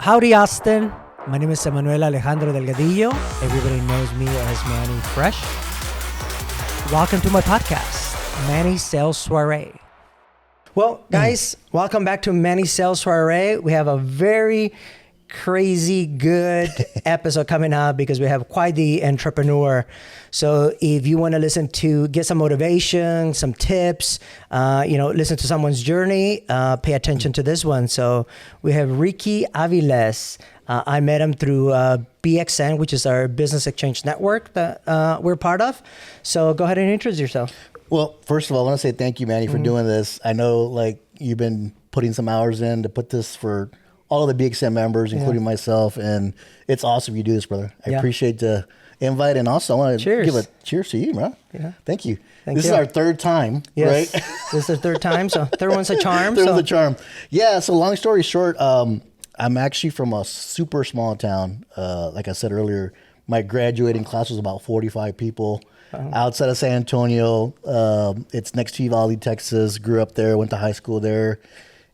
Howdy, Austin. My name is Emanuel Alejandro Delgadillo. Everybody knows me as Manny Fresh. Welcome to my podcast, Manny Sales Soiree. Well, guys, welcome back to Manny Sales Soiree. We have a very crazy good episode coming up because we have quite the entrepreneur. So if you want to listen to get some motivation, some tips, listen to someone's journey, pay attention to this one. So we have Ricky Aviles. I met him through BXN, which is our business exchange network that we're part of. So go ahead and introduce yourself. Well, first of all, I want to say thank you, Manny, for doing this. I know you've been putting some hours in to put this for all of the BXN members, including myself, and it's awesome you do this, brother. I appreciate the invite, and also I want to give a cheers to you, bro. Yeah. Thank you. This is our third time, right? This is the third time, so third one's a charm. Third one's a charm. Yeah, so long story short, I'm actually from a super small town. Like I said earlier, my graduating class was about 45 people outside of San Antonio. It's next to Uvalde, Texas. Grew up there, went to high school there.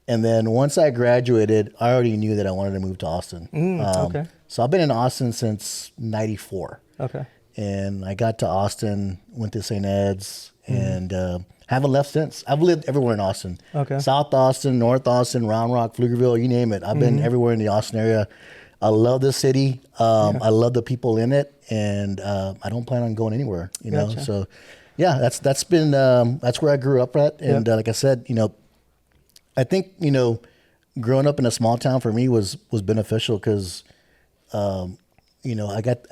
And then once I graduated, I already knew that I wanted to move to Austin. Okay. So I've been in Austin since 94. Okay. And I got to Austin, went to St. Ed's, and haven't left since. I've lived everywhere in Austin. Okay. South Austin, North Austin, Round Rock, Pflugerville, you name it. I've been everywhere in the Austin area. I love the city. I love the people in it, and I don't plan on going anywhere. You know, so yeah, that's been that's where I grew up at, and like I said, I think, growing up in a small town for me was beneficial because, I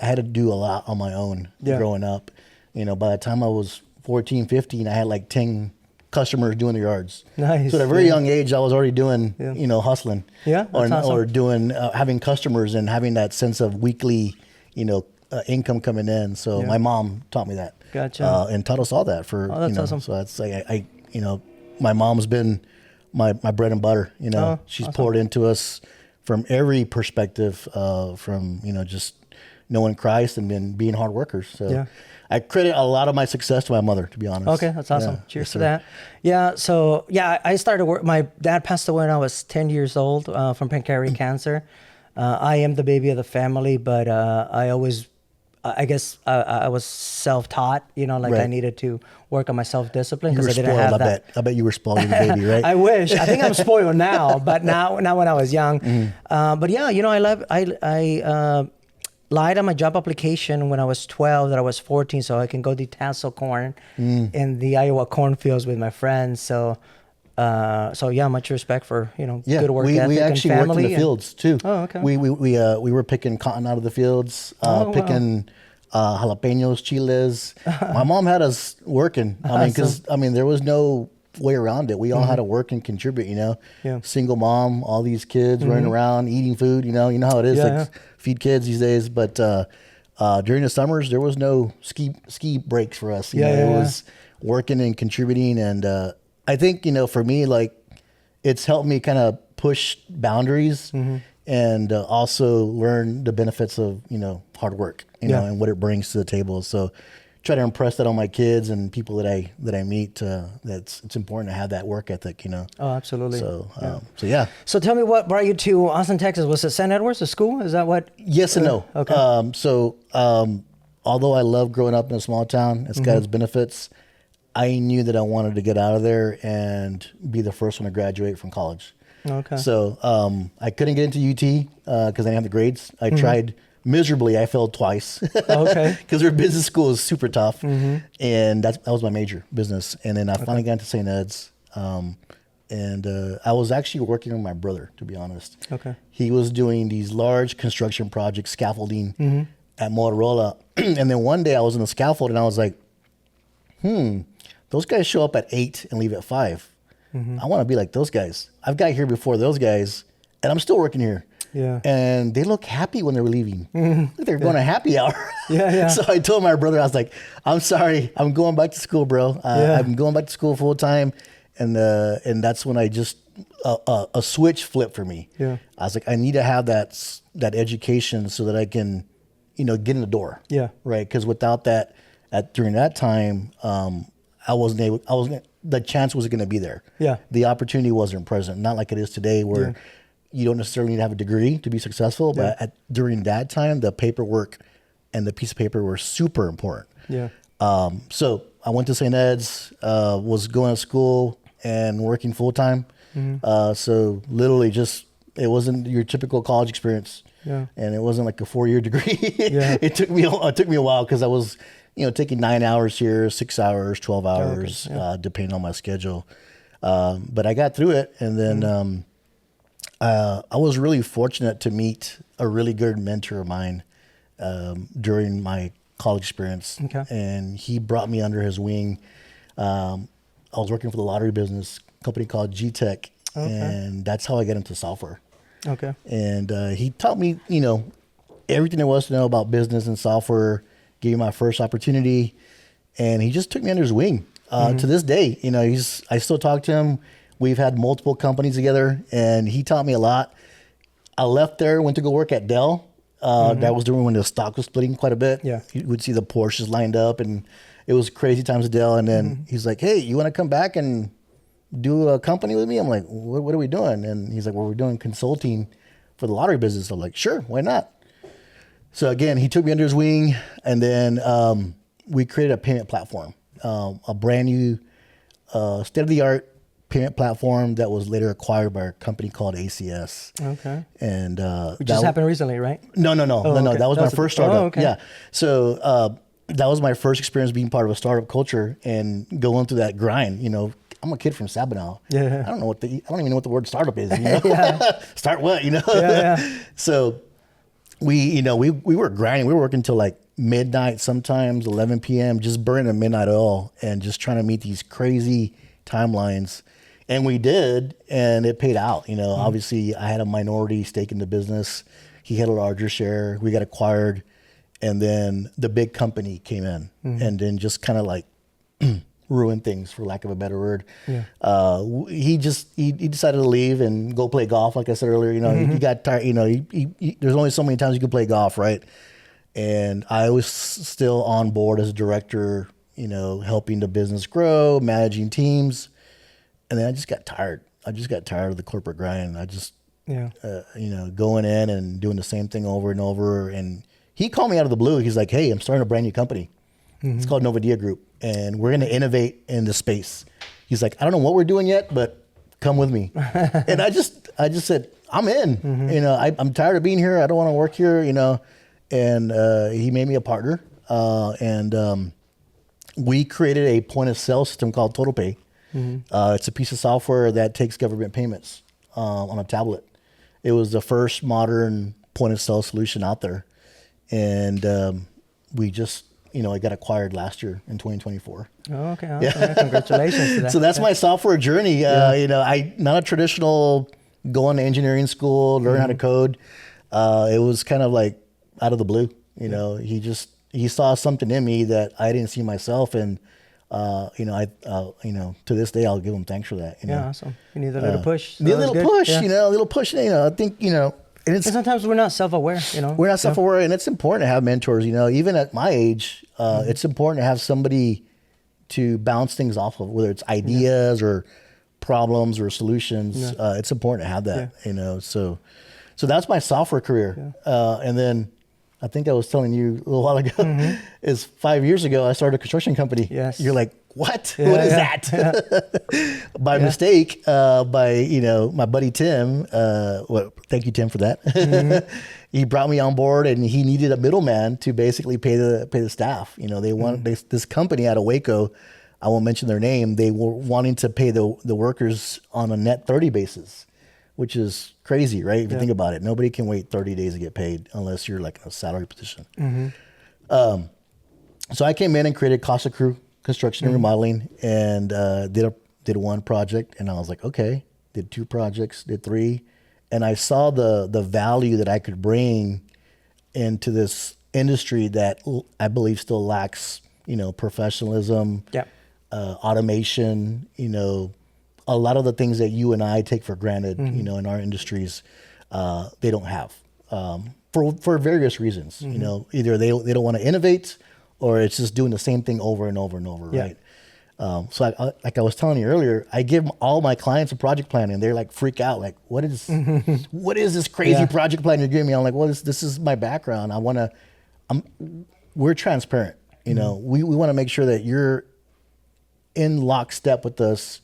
had to do a lot on my own growing up. By the time I was 14, 15, I had like 10 customers doing their yards. Nice. So at a very young age, I was already doing, hustling. Yeah. Or doing, having customers and having that sense of weekly, income coming in. So my mom taught me that. Gotcha. And taught us all that for, that's awesome. So that's like, my mom's been my bread and butter, she's awesome. Poured into us from every perspective, from, just knowing Christ and then being hard workers. So I credit a lot of my success to my mother, to be honest. Okay. That's awesome. Yeah, cheers to that. Yeah. So I started work. My dad passed away when I was 10 years old, from pancreatic cancer. I am the baby of the family, but, I guess I was self-taught, I needed to work on my self-discipline because I didn't have that. I bet you were spoiled as a baby, right? I wish. I think I'm spoiled now, but not when I was young. But yeah, I lied on my job application when I was 12 that I was 14 so I can go detassel corn in the Iowa cornfields with my friends. So much respect for, good work ethic we actually and family. Worked in the fields too. Oh, okay. We were picking cotton out of the fields, picking jalapenos, chiles. My mom had us working. Because there was no way around it. We all had to work and contribute. Single mom, all these kids running around eating food. You know how it is. Feed kids these days. But during the summers, there was no ski breaks for us. It was working and contributing and. I think, for me, it's helped me kind of push boundaries and also learn the benefits of, hard work, and what it brings to the table. So try to impress that on my kids and people that I meet. It's important to have that work ethic, Oh, absolutely. So, yeah. So tell me what brought you to Austin, Texas. Was it St. Edward's, the school? Is that what? Yes and no. Okay. Although I love growing up in a small town, it's got its benefits. I knew that I wanted to get out of there and be the first one to graduate from college. Okay. So I couldn't get into UT because I didn't have the grades. I tried miserably. I failed twice. Okay. Because their business school is super tough, and that was my major, business. And then I finally got into St. Ed's, and I was actually working with my brother, to be honest. Okay. He was doing these large construction projects, scaffolding at Motorola, and then one day I was in the scaffold, and I was like, those guys show up at 8 and leave at 5. I want to be like those guys. I've got here before those guys, and I'm still working here. Yeah. And they look happy when they're leaving. They're going to happy hour. So I told my brother, I was like, I'm sorry, I'm going back to school, bro. I'm going back to school full time. And that's when I just, a switch flipped for me. Yeah. I was like, I need to have that education so that I can, get in the door. Yeah. Right. Because without that, during that time, the chance wasn't going to be there. Yeah. The opportunity wasn't present. Not like it is today where you don't necessarily need to have a degree to be successful, but during that time, the paperwork and the piece of paper were super important. Yeah. So I went to St. Ed's, was going to school and working full time. So literally it wasn't your typical college experience. Yeah. And it wasn't like a 4-year degree. Yeah. It took me a while because I was, taking 9 hours here, 6 hours, 12 hours, depending on my schedule. But I got through it. And then, I was really fortunate to meet a really good mentor of mine, during my college experience. Okay. And he brought me under his wing. I was working for the lottery business, a company called G-Tech. Okay. And that's how I got into software. Okay. And he taught me, everything there was to know about business and software, gave me my first opportunity, and he just took me under his wing. To this day, I still talk to him. We've had multiple companies together, and he taught me a lot. I left there, went to go work at Dell. That was during when the stock was splitting quite a bit. Yeah. You would see the Porsches lined up, and it was crazy times at Dell. And then he's like, "Hey, you want to come back and do a company with me?" I'm like, what are we doing? And he's like, "Well, we're doing consulting for the lottery business." I'm like, "Sure, why not?" So again, he took me under his wing, and then we created a payment platform, a brand new state-of-the-art payment platform that was later acquired by a company called ACS. Okay. And which just happened recently, right? No. Okay. That was my first startup. Oh, okay. Yeah. So that was my first experience being part of a startup culture and going through that grind. I'm a kid from Sabinal. Yeah. I don't even know what the word startup is. Start what? Yeah. So we were grinding. We were working until like midnight, sometimes 11 p.m., just burning a midnight oil and just trying to meet these crazy timelines. And we did, and it paid out. Obviously I had a minority stake in the business. He had a larger share. We got acquired, and then the big company came in and then just kind of like ruined things, for lack of a better word. Yeah. He decided to leave and go play golf. Like I said earlier, he got tired. There's only so many times you can play golf, right? And I was still on board as a director, helping the business grow, managing teams. And then I just got tired. I just got tired of the corporate grind. I just, going in and doing the same thing over and over. And he called me out of the blue. He's like, "Hey, I'm starting a brand new company. It's called Novadia Group, and we're going to innovate in the space." He's like, "I don't know what we're doing yet, but come with me." And I just said, "I'm in." I'm tired of being here. I don't want to work here. And he made me a partner, and we created a point of sale system called TotalPay. It's a piece of software that takes government payments on a tablet. It was the first modern point of sale solution out there, and we just. It got acquired last year in 2024. Oh, okay. Awesome. Yeah. Congratulations to that. So that's my software journey. I not a traditional going to engineering school, learn how to code. It was kind of like out of the blue. He saw something in me that I didn't see myself, and to this day I'll give him thanks for that. Yeah, awesome. You need a little push. Need a little push. A little push. I think and sometimes we're not self-aware, We're not self-aware, and it's important to have mentors, Even at my age, it's important to have somebody to bounce things off of, whether it's ideas or problems or solutions. It's important to have that, So that's my software career. And then I think I was telling you a little while ago, is 5 years ago, I started a construction company. Yes. You're like, what? What is that? By mistake, by, my buddy Tim, thank you, Tim, for that. He brought me on board, and he needed a middleman to basically pay the staff. They want this company out of Waco, I won't mention their name. They were wanting to pay the workers on a net 30 basis, which is crazy, right? If you think about it, nobody can wait 30 days to get paid unless you're like in a salary position. So I came in and created Casa Crew Construction and Remodeling, and did one project, and I was like, okay. Did 2 projects, did 3, and I saw the value that I could bring into this industry that I believe still lacks, professionalism, automation, a lot of the things that you and I take for granted, in our industries, they don't have, for various reasons. Either they don't want to innovate, or it's just doing the same thing over and over and over, right? So like I was telling you earlier, I give all my clients a project plan and they're like freak out. Like, what is this crazy project plan you're giving me? I'm like, well, this is my background. We're transparent. You know, we want to make sure that you're in lockstep with us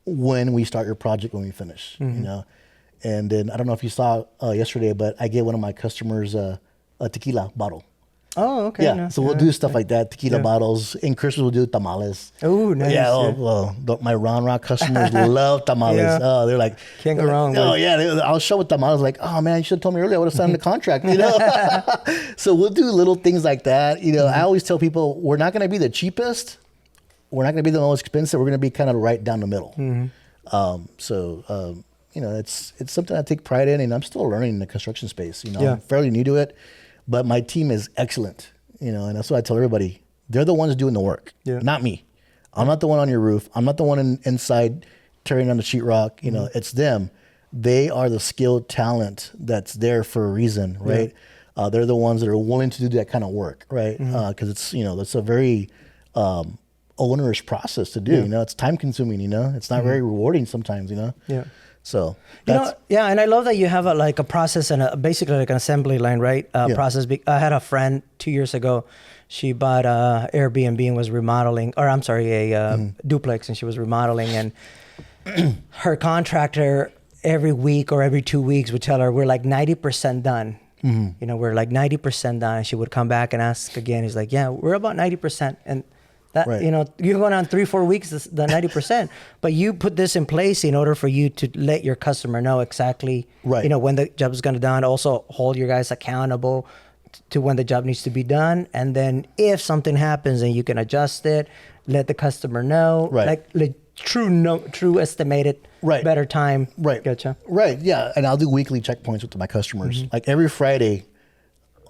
when we start your project, when we finish, you know? And then I don't know if you saw yesterday, but I gave one of my customers a tequila bottle. Oh, okay. Yeah, No. so we'll do stuff like that, tequila bottles. In Christmas, we'll do tamales. Oh, nice. Yeah, my Ron Rock customers love tamales. Yeah. Oh, they're like... Can't go wrong. Oh, yeah, I'll show with tamales. Like, oh, man, you should have told me earlier. I would have signed the contract, you know? So we'll do little things like that. You know, I always tell people, we're not going to be the cheapest. We're not going to be the most expensive. We're going to be kind of right down the middle. You know, it's something I take pride in, and I'm still learning in the construction space. You know, I'm fairly new to it. But my team is excellent, you know, and that's what I tell everybody. They're the ones doing the work, not me. I'm not the one on your roof. I'm not the one inside tearing down the sheetrock. You know, it's them. They are the skilled talent that's there for a reason, right? They're the ones that are willing to do that kind of work, right? Because it's, you know, it's a very onerous process to do. You know, it's time consuming. You know, it's not very rewarding sometimes. You know. Yeah. So that's, and I love that you have a process and basically like an assembly line, right? Process. I had a friend 2 years ago. She bought Airbnb and was remodeling, or I'm sorry, a duplex, and she was remodeling. And her contractor every week or every 2 weeks would tell her, "We're like 90% done." You know, we're like 90% done. And she would come back and ask again. He's like, "Yeah, we're about 90%." And that, you know, you're going on 3-4 weeks, the 90%, but you put this in place in order for you to let your customer know exactly, you know, when the job is going to be done. Also hold your guys accountable to when the job needs to be done. And then if something happens and you can adjust it, let the customer know, like true estimated better time. Gotcha. Yeah. And I'll do weekly checkpoints with my customers. Like every Friday,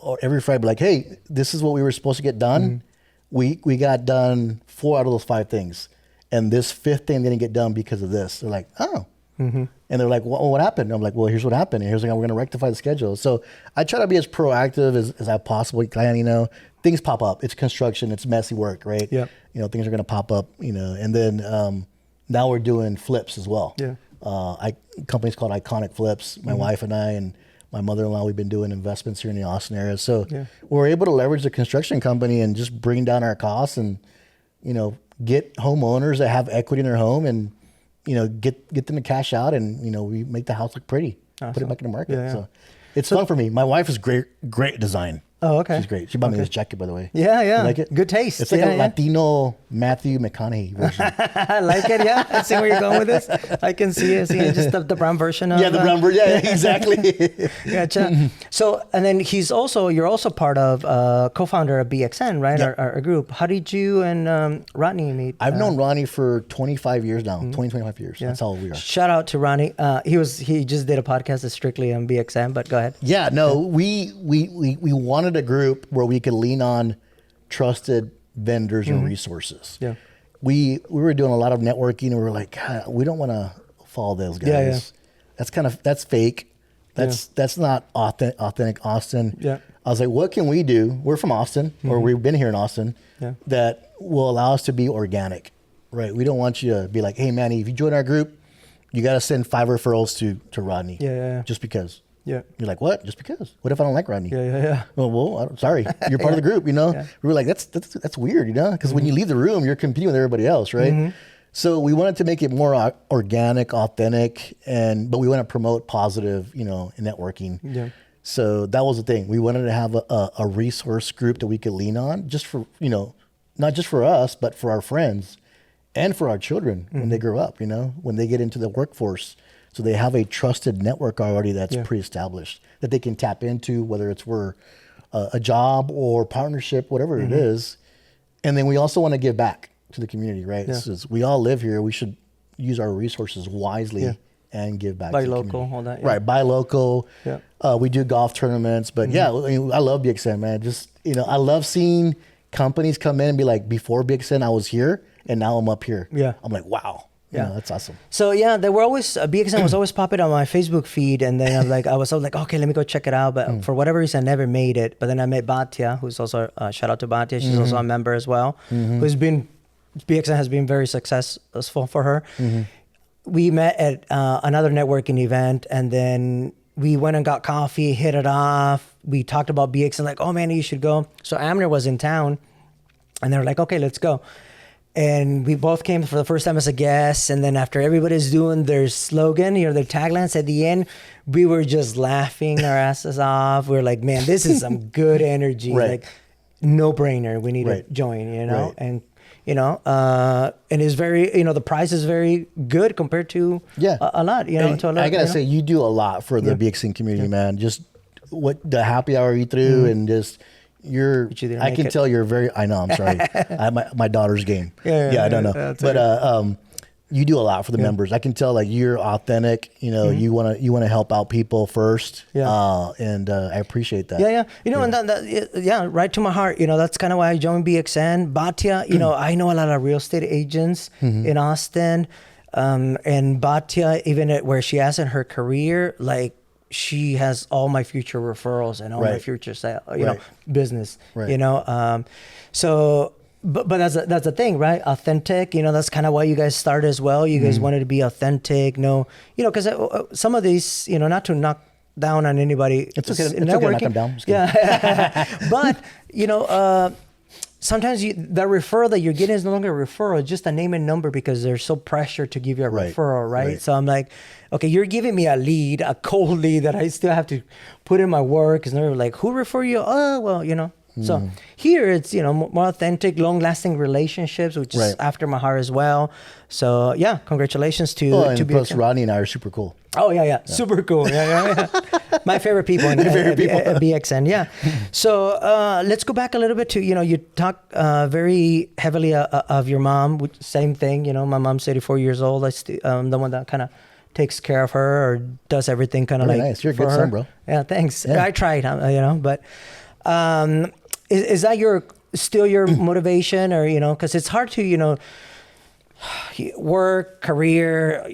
like, hey, this is what we were supposed to get done. We got done 4 out of those 5 things. And this 5th thing didn't get done because of this. They're like, oh. And they're like, well, what happened? And I'm like, well, here's what happened. And here's how we're going to rectify the schedule. So I try to be as proactive as I possibly can. You know, things pop up. It's construction. It's messy work, right? Yeah. You know, things are going to pop up, you know. And then now we're doing flips as well. Yeah. Company's called Iconic Flips. My wife and I and my mother-in-law, we've been doing investments here in the Austin area. So we're able to leverage the construction company and just bring down our costs and, you know, get homeowners that have equity in their home and, you know, get them to cash out and, you know, we make the house look pretty, put it back in the market. So it's fun for me. My wife is great at design. Oh, okay. She's great. She bought me this jacket, by the way. Yeah, yeah. You like it? Good taste. It's like a Latino Matthew McConaughey version. I like it, yeah. I see where you're going with this. I can see it. Just the brown version of the brown version. Yeah, exactly. Gotcha. So, and then you're also part of, co-founder of BXN, right? Yep. Our group. How did you and Rodney meet? I've known Ronnie for 25 years now, 25 years. Yeah. That's how old we are. Shout out to Ronnie. He just did a podcast that's strictly on BXN, but go ahead. Yeah, no, we wanted a group where we could lean on trusted vendors and resources. Yeah, we were doing a lot of networking, and we were like, God, we don't want to follow those guys. Yeah. That's fake. That's not authentic Austin. Yeah, I was like, what can we do? We're from Austin, or we've been here in Austin. Yeah, that will allow us to be organic, right? We don't want you to be like, hey, Manny, if you join our group, you got to send 5 referrals to Rodney. Yeah. Just because. Yeah. You're like, what? Just because? What if I don't like Rodney? Yeah. Well, I'm sorry. You're part of the group, you know? Yeah. We were like, that's weird, you know? Because when you leave the room, you're competing with everybody else, right? So we wanted to make it more organic, authentic, but we want to promote positive, you know, networking. Yeah. So that was the thing. We wanted to have a resource group that we could lean on just for, you know, not just for us, but for our friends and for our children when they grow up, you know, when they get into the workforce. So they have a trusted network already that's pre-established that they can tap into, whether it's for a job or partnership, whatever it is. And then we also want to give back to the community, right? Yeah. So we all live here. We should use our resources wisely and give back to the local, community. All that. Yeah. Right, buy local. Yeah. We do golf tournaments. But I love BXN, man. Just, you know, I love seeing companies come in and be like, before BXN, I was here, and now I'm up here. Yeah. I'm like, wow. Yeah, that's awesome. So they were always BXN was always popping on my Facebook feed, and then I was like, okay, let me go check it out. But for whatever reason, I never made it. But then I met Batya, who's also shout out to Batya. She's also a member as well, who's been BXN has been very successful for her. We met at another networking event, and then we went and got coffee, hit it off. We talked about BXN, like, oh man, you should go. So Amner was in town, and they were like, okay, let's go. And we both came for the first time as a guest. And then after everybody's doing their slogan, their taglines at the end, we were just laughing our asses off. We were like, man, this is some good energy. Right. Like, no brainer. We need to join, Right. And, and it's very, the price is very good compared to a lot, to a lot. I gotta say, you do a lot for the BXN community, man. Just what the happy hour you threw and just, I can tell you're very, I know, I'm sorry. I have my daughter's game. I don't know. But you do a lot for the members. I can tell like you're authentic, you want to help out people first. And I appreciate that. And that, right to my heart, that's kind of why I joined BXN. Batya, I know a lot of real estate agents in Austin. And Batya, even where she has in her career, like, she has all my future referrals and all my future sale, business, so, but that's the thing, right? Authentic, that's kind of why you guys started as well. You guys wanted to be authentic, because some of these, not to knock down on anybody. It's okay to knock them down. But, sometimes the referral that you're getting is no longer a referral, it's just a name and number because they're so pressured to give you a referral, right? So I'm like, okay, you're giving me a lead, a cold lead that I still have to put in my work. Because they're like, who refer you? Oh, well, So here it's, more authentic, long-lasting relationships, which is after my heart as well. So yeah, congratulations to plus Rodney and I are super cool. Oh yeah, super cool. My favorite people in BXN. So let's go back a little bit to you talk very heavily of your mom. Which, same thing. My mom's 84 years old. I'm the one that kind of takes care of her or does everything kind of like. Nice. You're a good son, bro. Yeah, thanks. Yeah. I tried. But is that still your motivation, or because it's hard to work, career,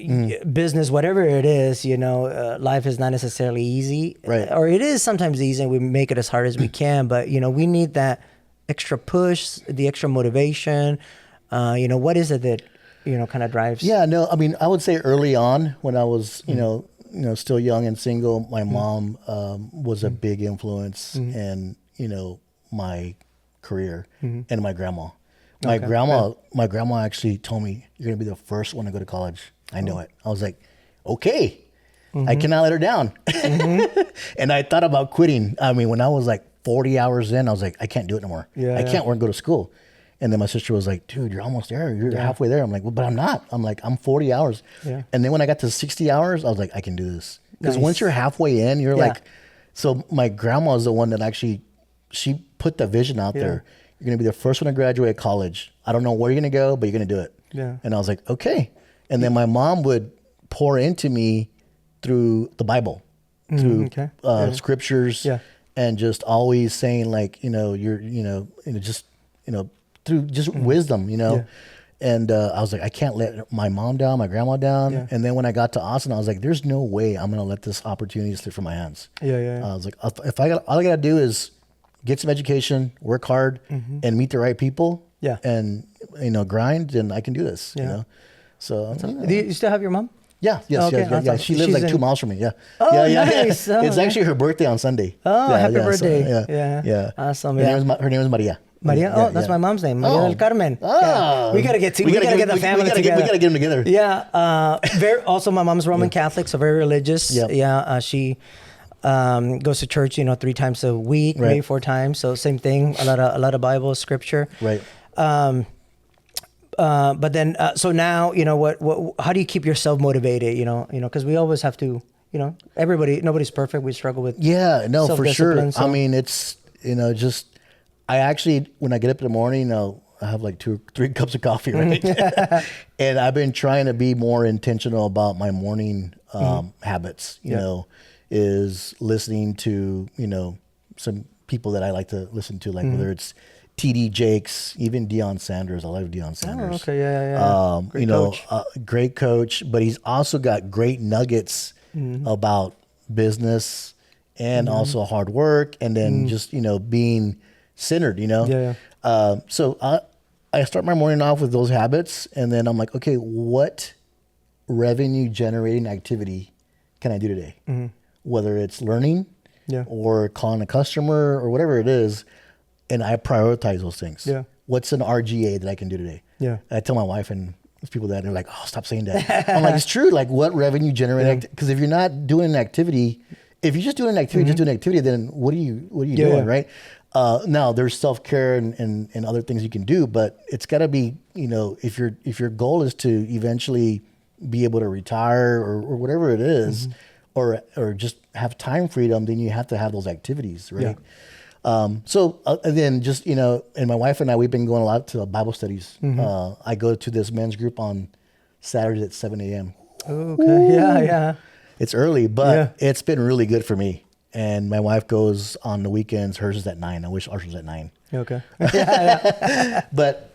business, whatever it is, life is not necessarily easy. Right. Or it is sometimes easy and we make it as hard as we can, but, we need that extra push, the extra motivation. What is it that, kind of drives? Yeah, no, I mean, I would say early on when I was, still young and single, my mom was a big influence in, my career and my grandma. My grandma actually told me, you're going to be the first one to go to college. I know it. I was like, okay, I cannot let her down. And I thought about quitting. I mean, when I was like 40 hours in, I was like, I can't do it no more. I can't work and go to school. And then my sister was like, dude, you're almost there. You're halfway there. I'm like, well, but I'm not. I'm like, I'm 40 hours. And then when I got to 60 hours, I was like, I can do this. Because once you're halfway in, you're like, so my grandma is the one that actually, she put the vision out there. You're going to be the first one to graduate college. I don't know where you're going to go, but you're going to do it. And I was like, okay. And then my mom would pour into me through the Bible, through scriptures, and just always saying like, through just wisdom, And I was like, I can't let my mom down, my grandma down. And then when I got to Austin, I was like, there's no way I'm going to let this opportunity slip from my hands. I was like, all I got to do is get some education, work hard, and meet the right people. And, grind, and I can do this, So. Do you still have your mom? Yeah. Yes. She lives like 2 miles from me. Yeah. Oh, nice. Oh. It's actually her birthday on Sunday. Oh, happy birthday. So, Awesome. Her name is Maria. Maria? Oh, that's my mom's name. Maria del Carmen. Oh. We gotta get the family together. We gotta get them together. Yeah. Also, my mom's Roman Catholic, so very religious. She goes to church, 3 times a week, maybe 4 times. So same thing. A lot of Bible scripture. Right. But then, so now, what? How do you keep yourself motivated? Because we always have to. Nobody's perfect. We struggle with. Yeah. No, for sure. So. I mean, it's just. I actually, when I get up in the morning, I have like 2 or 3 cups of coffee, right? And I've been trying to be more intentional about my morning habits. Is listening to some people that I like to listen to, like whether it's TD Jakes, even Deion Sanders. I love Deion Sanders. Oh, okay, yeah. Great coach. Great coach, but he's also got great nuggets about business and also hard work, and then just being centered. So I start my morning off with those habits, and then I'm like, okay, what revenue generating activity can I do today? Mm-hmm. Whether it's learning or calling a customer or whatever it is, and I prioritize those things. Yeah. What's an RGA that I can do today? Yeah. I tell my wife and people that, they're like, oh, stop saying that. I'm like, it's true. Like, what revenue generating? Because if you're not doing an activity, if you're just doing an activity, just doing an activity, then what are you doing, right? Now there's self-care and other things you can do, but it's got to be, if your goal is to eventually be able to retire or whatever it is, or just have time freedom, then you have to have those activities, right? So then just, and my wife and I, we've been going a lot to Bible studies. I go to this men's group on Saturdays at 7 a.m. Okay. Ooh. Yeah. It's early, but it's been really good for me. And my wife goes on the weekends. Hers is at 9. I wish ours was at 9. Okay. But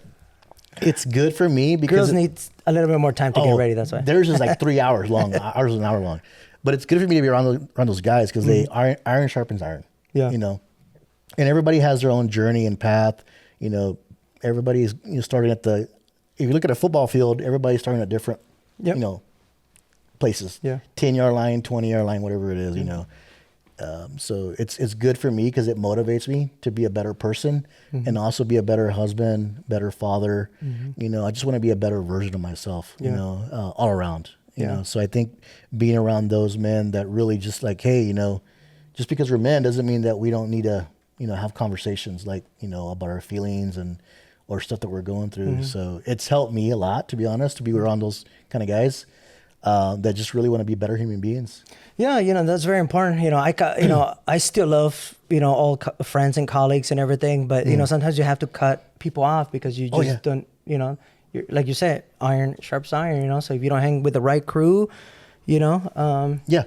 it's good for me because girls need a little bit more time to get ready. That's why theirs is like 3 hours long. Ours is an hour long. But it's good for me to be around those guys because they iron sharpens iron. Yeah. And everybody has their own journey and path. Everybody's starting at if you look at a football field, everybody's starting at different, places. Yeah. 10-yard line, 20-yard line, whatever it is, So it's good for me because it motivates me to be a better person and also be a better husband, better father. I just want to be a better version of myself, all around. So I think being around those men that really just like, hey, just because we're men doesn't mean that we don't need to, have conversations like, about our feelings or stuff that we're going through. So it's helped me a lot, to be honest, to be around those kind of guys that just really want to be better human beings. Yeah, that's very important. I still love, all friends and colleagues and everything, but sometimes you have to cut people off because you just don't, you're, like you said, iron sharps iron, so if you don't hang with the right crew, Yeah.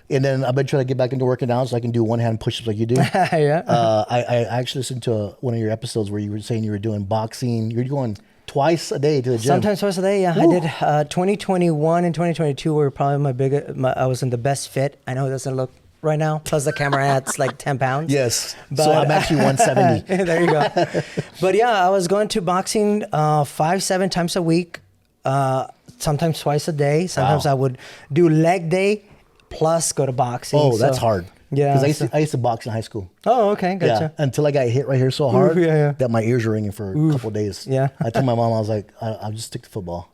And then I've been trying to get back into working out so I can do one-hand push-ups like you do. I actually listened to one of your episodes where you were saying you were doing boxing. You're going twice a day to the gym. Sometimes twice a day, yeah. Woo. I did 2021 and 2022 were probably I was in the best fit. I know it doesn't look right now. Plus the camera adds like 10 pounds. Yes. But, so I'm actually 170. There you go. But yeah, I was going to boxing 5-7 times a week, sometimes twice a day. Sometimes I would do leg day plus go to boxing. Oh, that's hard. Yeah. Because I used to box in high school. Oh, okay. Gotcha. Yeah, until I got hit right here so hard that my ears were ringing for a couple of days. Yeah. I told my mom, I was like, I'll just stick to football.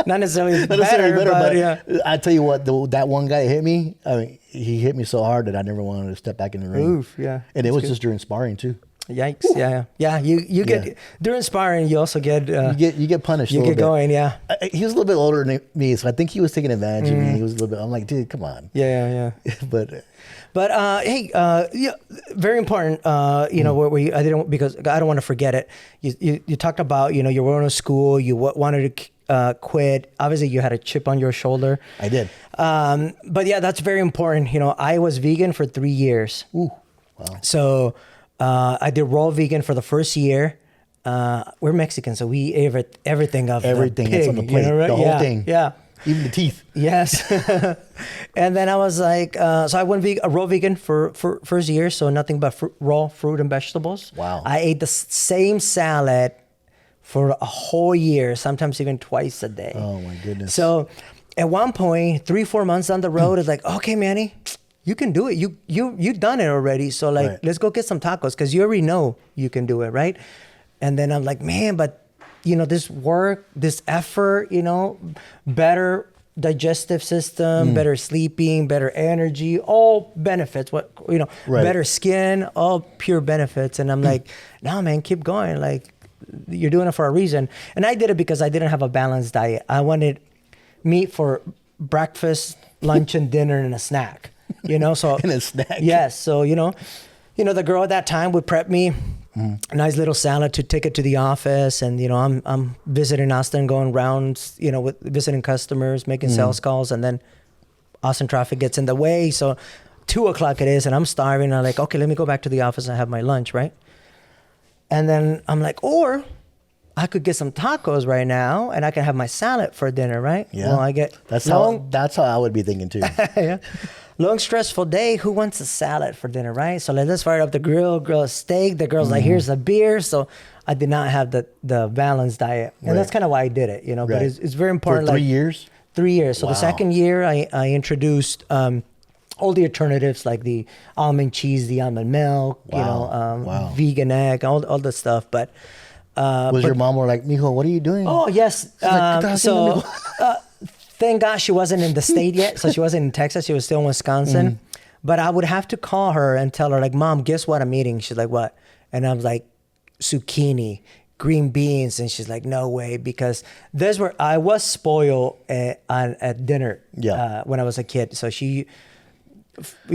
Not necessarily better, but I tell you what, that one guy hit me. I mean, he hit me so hard that I never wanted to step back in the ring. Oof, yeah. And it was just during sparring too. Yikes! Woo. Yeah. You get during sparring, you also get you get punished. You get going, yeah. He was a little bit older than me, so I think he was taking advantage of me. He was a little bit. I'm like, dude, come on. Yeah. But hey, very important. Where I didn't because I don't want to forget it. You talked about you were going to school. You wanted to quit. Obviously, you had a chip on your shoulder. I did. But yeah, that's very important. I was vegan for 3 years. Ooh, wow. So. I did raw vegan for the first year. We're Mexican, so we ate everything of everything the pig, that's on the plate, right? The whole thing. Yeah. Even the teeth. Yes. And then I was like, so I went raw vegan for first year, so nothing but raw fruit and vegetables. Wow. I ate the same salad for a whole year, sometimes even twice a day. Oh my goodness. So at one point, 3-4 months down the road, it's like, okay, Manny, you can do it. You've done it already. So let's go get some tacos because you already know you can do it, right? And then I'm like, man, but this work, this effort, better digestive system, better sleeping, better energy, all benefits. Better skin, all pure benefits. And I'm like, no, man, keep going. Like you're doing it for a reason. And I did it because I didn't have a balanced diet. I wanted meat for breakfast, lunch, and dinner, and a snack. So in a snack. Yes. So, the girl at that time would prep me a nice little salad to take it to the office. And, I'm visiting Austin, going rounds, with visiting customers, making sales calls. And then Austin traffic gets in the way. So 2:00 it is and I'm starving. I'm like, okay, let me go back to the office and have my lunch. Right. And then I'm like, or I could get some tacos right now and I can have my salad for dinner. Right. Yeah. Well, that's how I would be thinking too. Yeah. long stressful day. Who wants a salad for dinner, right? So let's fire up the grill a steak. The girl's like, here's a beer. So I did not have the balanced diet, and that's kind of why I did it, But it's very important. For 3 years. 3 years. So Wow. the second year, I introduced all the alternatives like the almond cheese, the almond milk, Wow. vegan egg, all the stuff. But Was your mom more like, mijo, what are you doing? oh yes. like, "¿Qué estás haciendo, Thank God she wasn't in the state yet. So she wasn't in Texas. She was still in Wisconsin. But I would have to call her and tell her like, Mom, guess what I'm eating? She's like, what? And I was like, zucchini, green beans. And she's like, no way, because those were, I was spoiled at dinner when I was a kid. So she,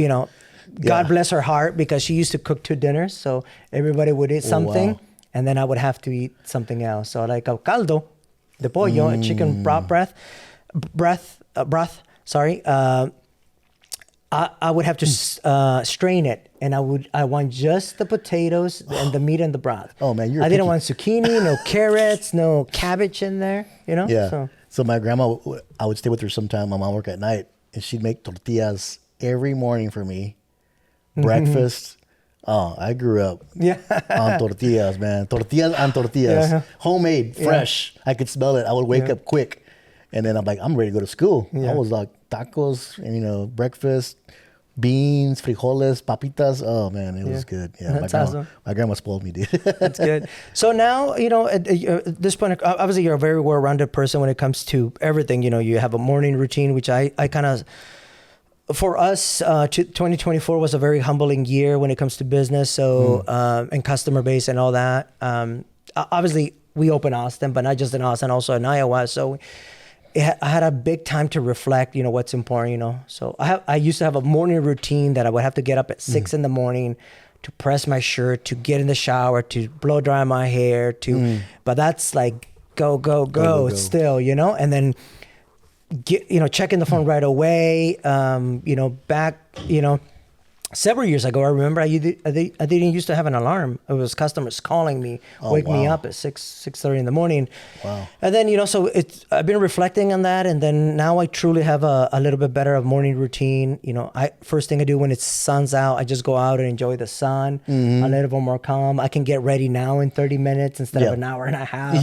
God bless her heart, because she used to cook 2 dinners. So everybody would eat something, wow. and then I would have to eat something else. So like a caldo de pollo, a chicken broth, sorry. I would have to strain it, and I want just the potatoes and the meat and the broth. Oh man, I didn't want zucchini, no carrots, no cabbage in there. Yeah. So my grandma, I would stay with her sometime. My mom worked at night, and she'd make tortillas every morning for me, breakfast. Oh, I grew up on tortillas, man. Tortillas on tortillas, homemade, fresh. I could smell it. I would wake up quick, and then I'm like, I'm ready to go to school. I was like tacos, and breakfast, beans, frijoles, papitas. Oh man, it was good. Yeah, That's awesome. My grandma spoiled me, dude. That's good. So now, at this point, obviously you're a very well-rounded person when it comes to everything. You have a morning routine, which I kind of, for us, 2024 was a very humbling year when it comes to business. So, and customer base and all that. Obviously we opened Austin, but not just in Austin, also in Iowa. So I had a big time to reflect, what's important, So I used to have a morning routine that I would have to get up at 6 in the morning to press my shirt, to get in the shower, to blow dry my hair, but that's like go still, and then get, checking the phone right away, back, several years ago, I remember I didn't used to have an alarm. It was customers calling me, wake me up at 6:30 in the morning. Wow. And then, so I've been reflecting on that. And then now I truly have a little bit better of morning routine. First thing I do when it's sun's out, I just go out and enjoy the sun. A little bit more calm. I can get ready now in 30 minutes instead of an hour and a half.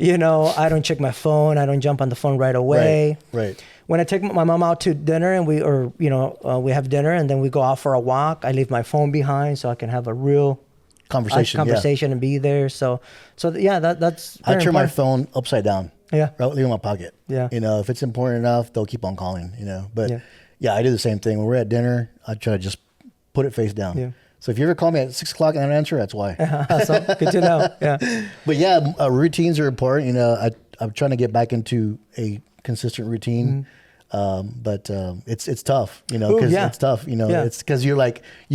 I don't check my phone. I don't jump on the phone right away. Right. When I take my mom out to dinner and we have dinner and then we go out for a walk, I leave my phone behind so I can have a real conversation and be there. So that's I turn my important. phone upside down. Yeah. Right, leave it in my pocket. Yeah. If it's important enough, they'll keep on calling, But I do the same thing. When we're at dinner, I try to just put it face down. Yeah. So if you ever call me at 6 o'clock and I don't answer, that's why. Awesome. Good to know. Yeah. But routines are important. I'm trying to get back into a consistent routine. But it's tough, because it's tough, it's because you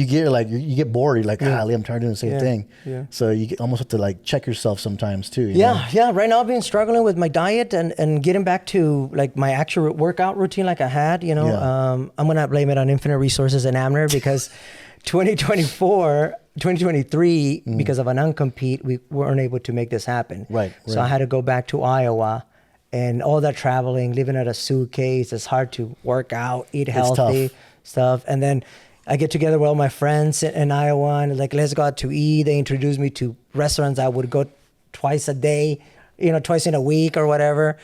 get bored. You're like, I'm tired of doing the same thing. Yeah. So you almost have to check yourself sometimes too. You know? Yeah. Right now I've been struggling with my diet and getting back to my actual workout routine like I had, I'm going to blame it on Infinite Resources and Amner because 2023, because of a non-compete, we weren't able to make this happen. Right. So I had to go back to Iowa. And all that traveling, living out a suitcase, it's hard to work out, eat healthy stuff. And then I get together with all my friends in Iowa and let's go out to eat. They introduced me to restaurants I would go twice a day, twice in a week or whatever.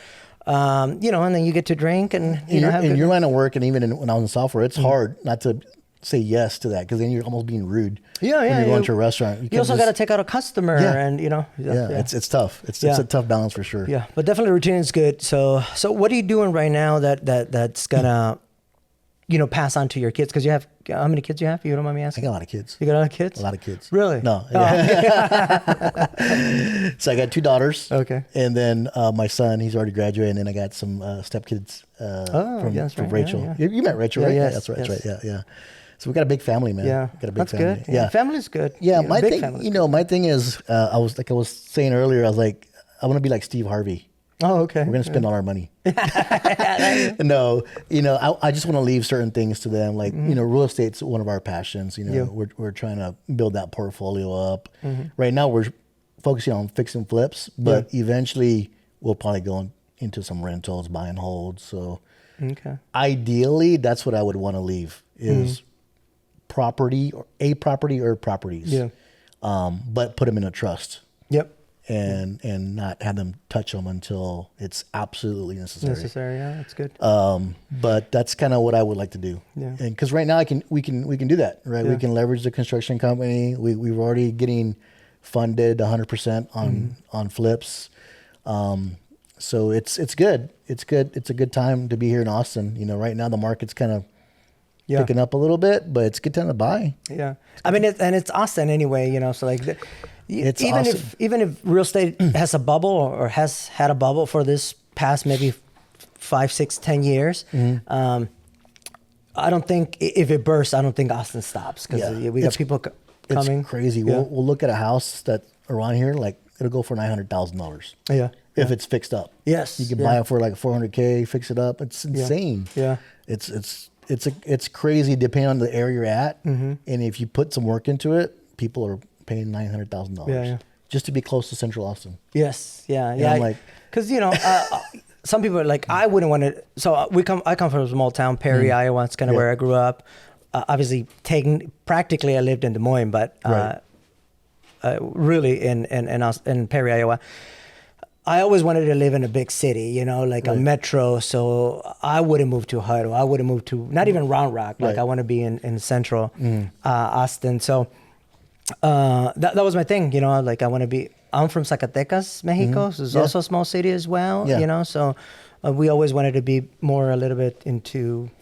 And then you get to drink and, in your line of work, and even when I was in software, it's hard not to say yes to that because then you're almost being rude. When you're going to a restaurant, you also got to take out a customer, and it's tough. It's a tough balance for sure. Yeah, but definitely routine is good. So what are you doing right now that's gonna pass on to your kids? Because you have how many kids you have? You don't mind me asking? I got a lot of kids. You got a lot of kids? A lot of kids. Really? No. Oh. So I got 2 daughters. Okay. And then my son, he's already graduated, and then I got some stepkids from Rachel. Yeah. You met Rachel, right? Yes, That's right. yes. That's right. Yeah. So we got a big family, man. Yeah, got a big that's family. good. Yeah, family's good. Yeah, my big thing, family's my thing is, I was saying earlier, I was like, I want to be like Steve Harvey. Oh, okay. We're gonna spend all our money. No, I just want to leave certain things to them. Real estate's one of our passions. We're trying to build that portfolio up. Right now, we're focusing on fix and flips, but eventually we'll probably go into some rentals, buy and hold. So. Okay. Ideally, that's what I would want to leave is property or properties. Yeah. But put them in a trust. Yep. And not have them touch them until it's absolutely necessary. Yeah, that's good. But that's kind of what I would like to do. Yeah. And because right now we can do that, right? Yeah. We can leverage the construction company. We're already getting funded 100% on flips. So it's good. It's good. It's a good time to be here in Austin. You know, right now the market's kind of picking up a little bit, but it's a good time to buy. Yeah. I mean, it's Austin anyway, you know, so like It's even awesome. if real estate has a bubble or has had a bubble for this past maybe 5, 6, 10 years, I don't think if it bursts, I don't think Austin stops because we got people coming. It's crazy. Yeah. We'll look at a house that around here, like it'll go for $900,000. Yeah. If it's fixed up. Yes. You can buy it for like $400K, fix it up. It's insane. Yeah. It's crazy depending on the area you're at. And if you put some work into it, people are paying $900,000 just to be close to Central Austin. Yes. Yeah. And Yeah. I'm like, because you know, some people are like, I wouldn't want to. So I come from a small town, Perry, Iowa. It's kind of where I grew up. Obviously, practically, I lived in Des Moines, but really in Perry, Iowa. I always wanted to live in a big city, you know, like a metro. So I wouldn't move to HUD, or I wouldn't move to not even Round Rock. Like I want to be in Central Austin. So that was my thing, you know. Like I'm from Zacatecas, Mexico. So it's also a small city as well, you know. So we always wanted to be a little bit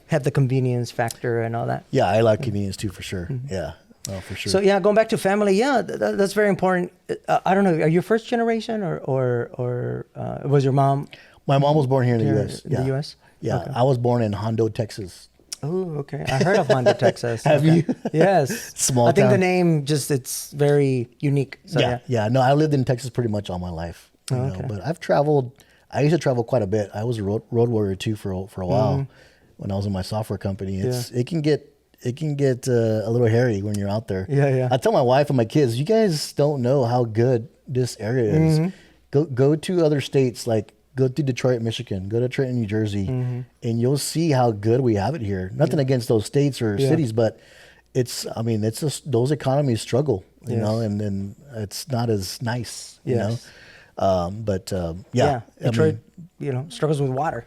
have the convenience factor and all that. Yeah, I like convenience too, for sure. Yeah. Oh, for sure. So going back to family, that's very important. I don't know, are you first generation or was your mom? My mom was born here in the U.S. In the U.S. Yeah, Okay. I was born in Hondo, Texas. Oh, okay. I heard of Hondo, Texas. Have you? Yes. Small I think town. the name it's very unique. So, yeah. No, I lived in Texas pretty much all my life. You know, okay. but I've traveled. I used to travel quite a bit. I was a road warrior too for a while when I was in my software company. It can get a little hairy when you're out there. Yeah. I tell my wife and my kids, you guys don't know how good this area is. Go to other states, like go to Detroit, Michigan, go to Trenton, New Jersey, and you'll see how good we have it here. Nothing against those states or cities, but it's just those economies struggle, you know, and then it's not as nice, you know. Detroit, you know, struggles with water.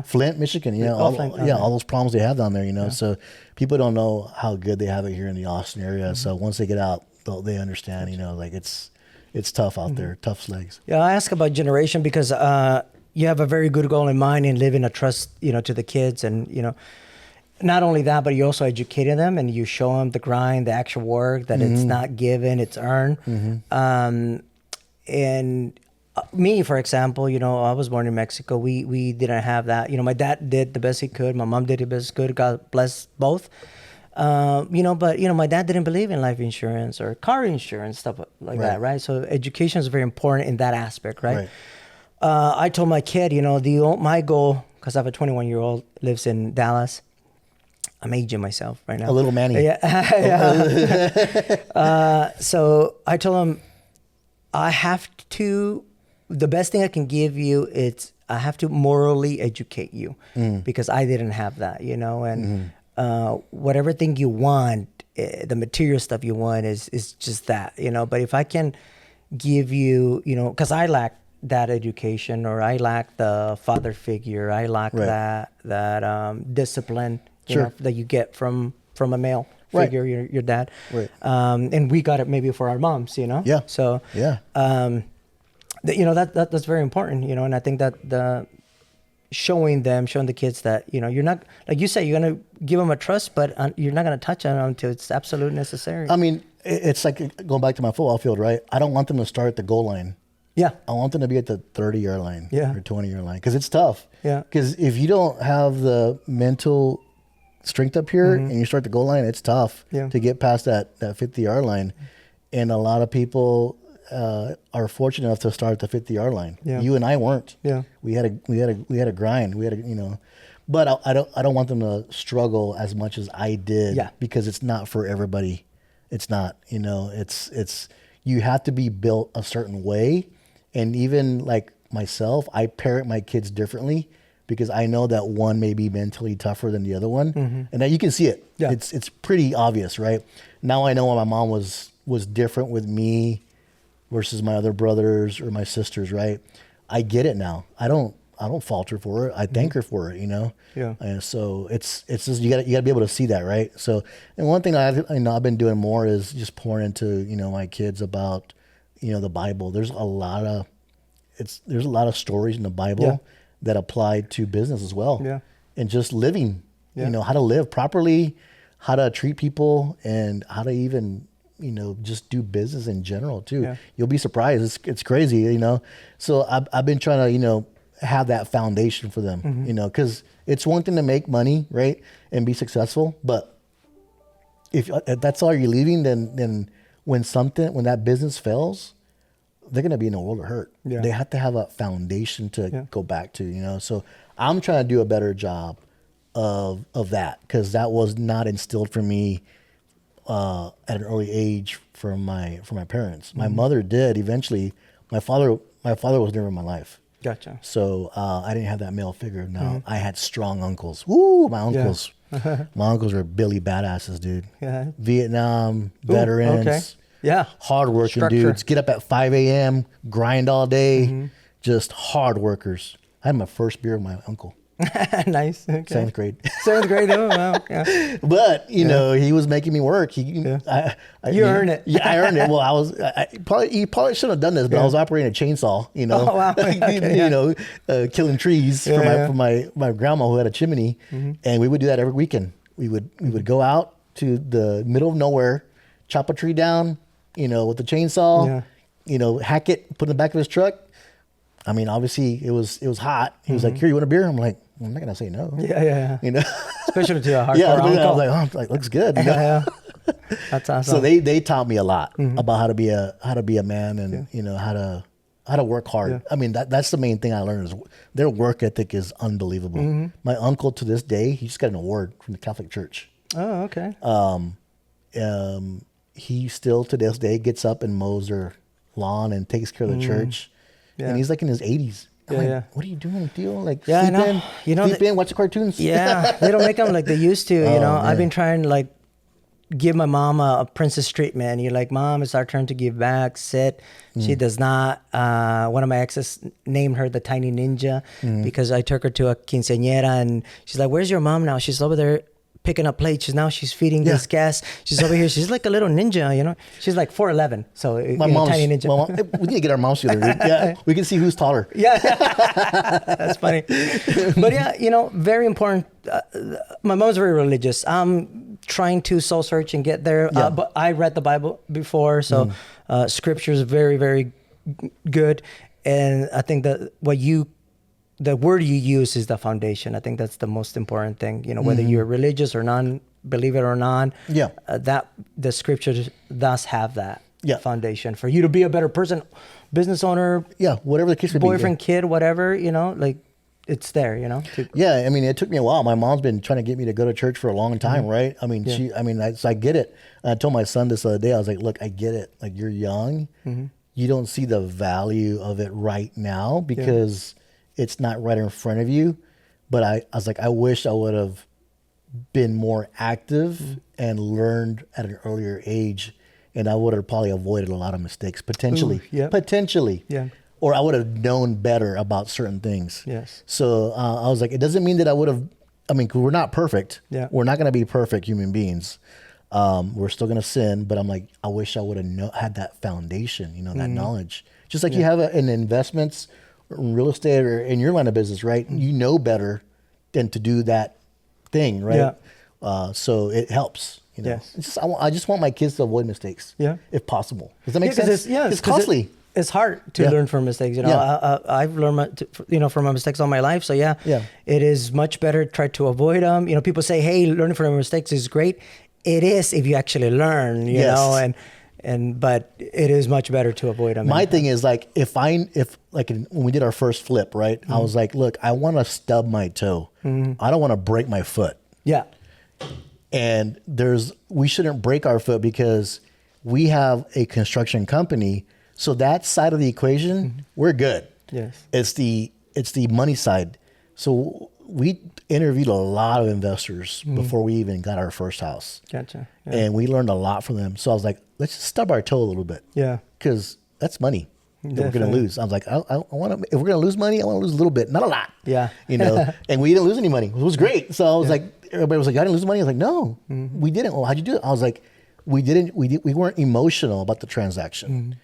Flint, Michigan, you know, all those problems they have down there, you know. So people don't know how good they have it here in the Austin area. So once they get out, they understand, you know, like it's tough out there, tough slegs. Yeah, I ask about generation because you have a very good goal in mind in living a trust, you know, to the kids, and you know, not only that, but you also educated them and you show them the grind, the actual work, that it's not given, it's earned. And me, for example, you know, I was born in Mexico. We didn't have that. You know, my dad did the best he could. My mom did the best he could. God bless both. You know, but, you know, my dad didn't believe in life insurance or car insurance, stuff like that, right? So education is very important in that aspect, right? I told my kid, you know, my goal, because I have a 21-year-old, lives in Dallas. I'm aging myself right now. A little Manny. So I told him, the best thing I can give you, I have to morally educate you because I didn't have that, you know, and whatever thing you want, the material stuff you want is just that, you know, but if I can give you, you know, because I lack that education, or I lack the father figure, I lack that discipline, you know, that you get from a male figure, your dad. And we got it maybe for our moms, you know? So, you know, that's very important, you know, and I think that showing the kids that, you know, you're not, like you say, you're going to give them a trust, but you're not going to touch on them until it's absolutely necessary. I mean, it's like going back to my football field, right? I don't want them to start at the goal line. I want them to be at the 30-yard line or 20-yard line, because it's tough. Because if you don't have the mental strength up here and you start the goal line, it's tough to get past that 50-yard line. And a lot of people are fortunate enough to start at the 50-yard line. You and I weren't. We had a grind. We had you know, but I don't want them to struggle as much as I did, because it's not for everybody. It's not, you know, it's you have to be built a certain way. And even like myself, I parent my kids differently because I know that one may be mentally tougher than the other one, and that you can see it. Yeah. It's pretty obvious, right? Now I know why my mom was different with me versus my other brothers or my sisters, right? I get it now. I don't falter for it. I thank her for it, you know? Yeah. And so it's just, you gotta be able to see that, right? So, and one thing I've been doing more is just pouring into, my kids about, the Bible. There's a lot of stories in the Bible that apply to business as well. Yeah. And just living, how to live properly, how to treat people, and how to even, just do business in general too. Yeah. You'll be surprised. It's crazy, So I've been trying to, have that foundation for them, because it's one thing to make money, right, and be successful, but if that's all you're leaving, then when that business fails, they're gonna be in a world of hurt. Yeah. They have to have a foundation to go back to, So I'm trying to do a better job of that, because that was not instilled for me at an early age from my parents. My mother did eventually. My father was never in my life. Gotcha. So I didn't have that male figure. No, I had strong uncles. Woo, my uncles. Yeah. My uncles were Billy badasses, dude. Yeah. Vietnam veterans. Okay. Yeah. Hardworking dudes. Get up at 5 a.m., grind all day. Just hard workers. I had my first beer with my uncle. Nice. Okay. 7th grade. 7th grade. Oh, wow. Yeah. But he was making me work. You earned it. Yeah, I earned it. Well, he probably shouldn't have done this, but I was operating a chainsaw. Oh, wow. Okay, killing trees for my grandma who had a chimney, and we would do that every weekend. We would go out to the middle of nowhere, chop a tree down, with the chainsaw, hack it, put it in the back of his truck. I mean, obviously it was hot. He was like, "Here, you want a beer?" I'm like, "I'm not gonna say no." Yeah. Especially to a hardcore uncle. I was like, looks good. Yeah. That's awesome. So they taught me a lot about how to be a man, and how to work hard. Yeah. I mean, that's the main thing I learned is their work ethic is unbelievable. My uncle to this day, he just got an award from the Catholic Church. Oh, okay. He still to this day gets up and mows their lawn and takes care of the church. Yeah. And he's like in his 80s. What are you doing, Theo? Like, sleep in, watch the cartoons. Yeah, they don't make them like they used to. I've been trying to like give my mom a princess treatment. You're like, Mom, it's our turn to give back. Sit. She does not. One of my exes named her the Tiny Ninja because I took her to a quinceañera, and she's like, "Where's your mom now?" She's over there picking up plates. She's feeding these guests. She's over here. She's like a little ninja, She's like 4'11", so my mom's tiny ninja. We need to get our moms together. Yeah, we can see who's taller. Yeah, that's funny. But yeah, very important. My mom's very religious. I'm trying to soul search and get there. But I read the Bible before, so Scripture is very, very good. And I think that the word you use is the foundation. I think that's the most important thing. Whether you're religious or non-believer or not, that the Scriptures thus have that foundation for you to be a better person, business owner, whatever the case may be, boyfriend, kid, whatever. Like it's there. Yeah, I mean, it took me a while. My mom's been trying to get me to go to church for a long time, right? I mean, so I get it. And I told my son this other day. I was like, look, I get it. Like, you're young, you don't see the value of it right now because it's not right in front of you. But I was like, I wish I would have been more active and learned at an earlier age, and I would have probably avoided a lot of mistakes potentially. Potentially. Yeah. Or I would have known better about certain things. Yes. So I was like, it doesn't mean that I would have. I mean, 'cause we're not perfect. Yeah. We're not going to be perfect human beings. We're still going to sin. But I'm like, I wish I would have had that foundation. That knowledge. Just like you have in investments, in real estate, or in your line of business, right? You know better than to do that thing, right? Yeah. So it helps. Yes. It's just, I just want my kids to avoid mistakes, if possible. Does that make sense? It's costly. It's hard to learn from mistakes. I've learned from my mistakes all my life. So it is much better to try to avoid them. People say, "Hey, learning from mistakes is great." It is if you actually learn. You know, but it is much better to avoid them. My thing is like when we did our first flip, right? I was like, look, I want to stub my toe. I don't want to break my foot. Yeah. And we shouldn't break our foot because we have a construction company. So that side of the equation, we're good. Yes. It's the money side. So we interviewed a lot of investors before we even got our first house. Gotcha. Yeah. And we learned a lot from them. So I was like, let's just stub our toe a little bit. Yeah. Because that's money that we're going to Definitely. lose. I was like, I want to, if we're going to lose money, I want to lose a little bit, not a lot. Yeah. And we didn't lose any money. It was great. So I was like, everybody was like, I didn't lose money. I was like, no, we didn't. Well, how'd you do it? I was like, we weren't emotional about the transaction.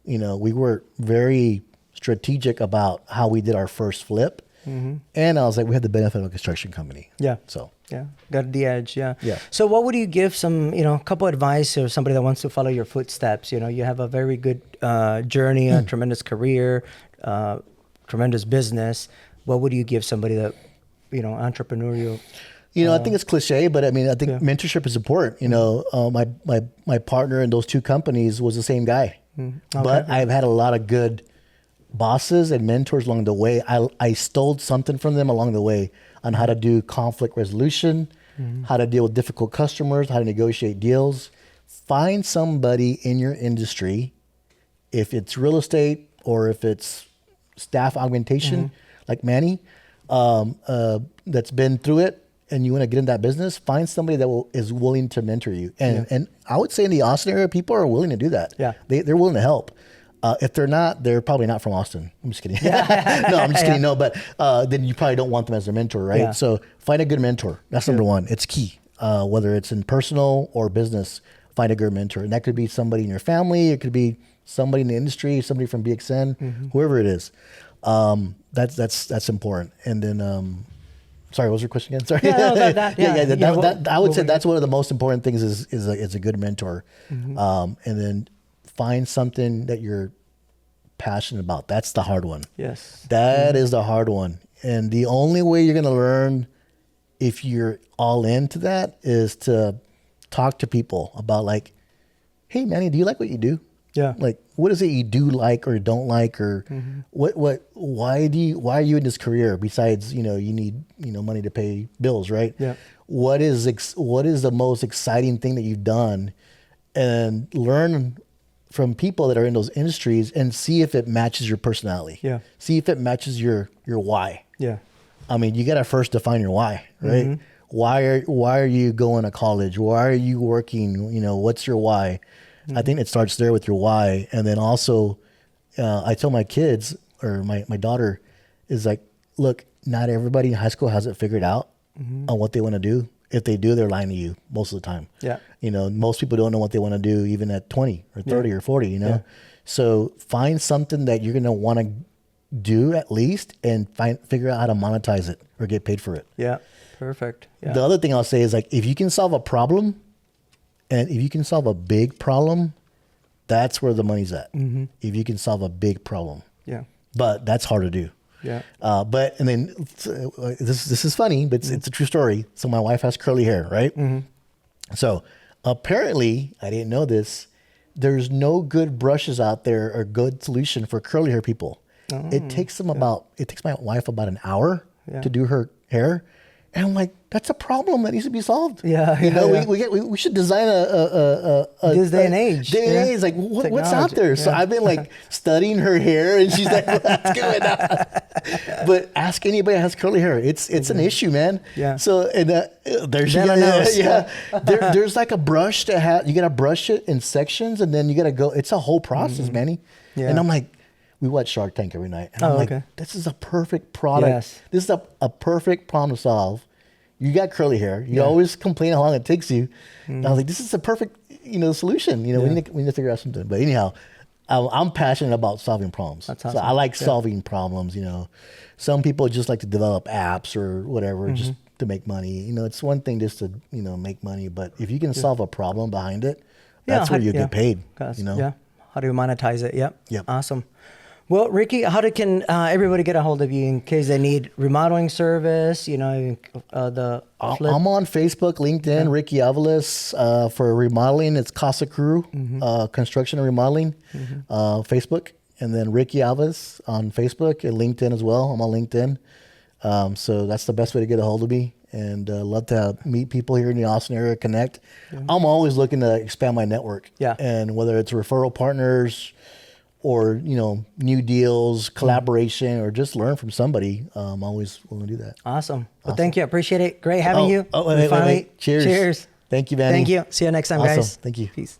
We were very strategic about how we did our first flip. And I was like, we had the benefit of a construction company. Yeah. So. Yeah. Got the edge. Yeah. Yeah. So what would you give some, couple advice or somebody that wants to follow your footsteps? You have a very good journey, a tremendous career, tremendous business. What would you give somebody that, entrepreneurial? I think it's cliche, but I think mentorship is important. My partner in those two companies was the same guy, but I've had a lot of good bosses and mentors along the way. I stole something from them along the way on how to do conflict resolution, how to deal with difficult customers, how to negotiate deals. Find somebody in your industry, if it's real estate or if it's staff augmentation, like Manny, that's been through it, and you want to get in that business, find somebody that is willing to mentor you. And I would say in the Austin area, people are willing to do that. Yeah. They're willing to help. If they're not, they're probably not from Austin. I'm just kidding. No, I'm just kidding. No, but then you probably don't want them as a mentor, right? Yeah. So find a good mentor. That's number one. It's key. Whether it's in personal or business, find a good mentor. And that could be somebody in your family. It could be somebody in the industry, somebody from BXN, whoever it is. That's important. And then, sorry, what was your question again? Sorry. I would say that's one of the most important things is a good mentor. And then find something that you're passionate about. That's the hard one. Yes. That is the hard one. And the only way you're going to learn if you're all into that is to talk to people about like, hey, Manny, do you like what you do? Yeah. Like, what is it you do like or don't like, or why are you in this career besides, you need, money to pay bills, right? Yeah. What is the most exciting thing that you've done, and learn from people that are in those industries and see if it matches your personality. Yeah. See if it matches your why. Yeah. You got to first define your why, right? Why are you going to college? Why are you working? What's your why? I think it starts there with your why. And then also, I tell my kids, or my daughter is like, look, not everybody in high school has it figured out on what they want to do. If they do, they're lying to you most of the time. Yeah. Most people don't know what they want to do even at 20 or 30 or 40, Yeah. So find something that you're going to want to do at least, and figure out how to monetize it or get paid for it. Yeah. Perfect. Yeah. The other thing I'll say is, like, if you can solve a problem, and if you can solve a big problem, that's where the money's at. If you can solve a big problem. Yeah. But that's hard to do. Yeah. And then this is funny, but it's a true story. So my wife has curly hair, right? So apparently, I didn't know this, there's no good brushes out there or good solution for curly hair people. It takes my wife about an hour to do her hair. And I'm like, that's a problem that needs to be solved. Yeah. We should design a this day and age. Like, what's out there? So I've been like studying her hair, and she's like, what's going on? But ask anybody that has curly hair. It's an issue, man. Yeah. So, and there's there's like a brush to have. You got to brush it in sections, and then you got to go. It's a whole process, Manny. Yeah. And I'm like, we watch Shark Tank every night. And I'm like, this is a perfect product. Yes. This is a perfect problem to solve. You got curly hair. You always complain how long it takes you. And I was like, this is a perfect, solution. We need to figure out something. But anyhow, I'm passionate about solving problems. That's awesome. So I like solving problems. Some people just like to develop apps or whatever just to make money. It's one thing just to make money, but if you can solve a problem behind it, that's where you get paid. Yeah. How do you monetize it? Yep. Awesome. Well, Ricky, how can everybody get a hold of you in case they need remodeling service? The flip? I'm on Facebook, LinkedIn, Ricky Aviles. For remodeling, it's Casa Crew Construction and Remodeling, Facebook, and then Ricky Aviles on Facebook and LinkedIn as well. I'm on LinkedIn, so that's the best way to get a hold of me. And love to meet people here in the Austin area, connect. I'm always looking to expand my network. Yeah. And whether it's referral partners, or, new deals, collaboration, or just learn from somebody, I'm always willing to do that. Awesome. Well, thank you. I appreciate it. Great having you. Wait. Cheers. Cheers. Thank you, Manny. Thank you. See you next time, Awesome. guys. Thank you. Peace.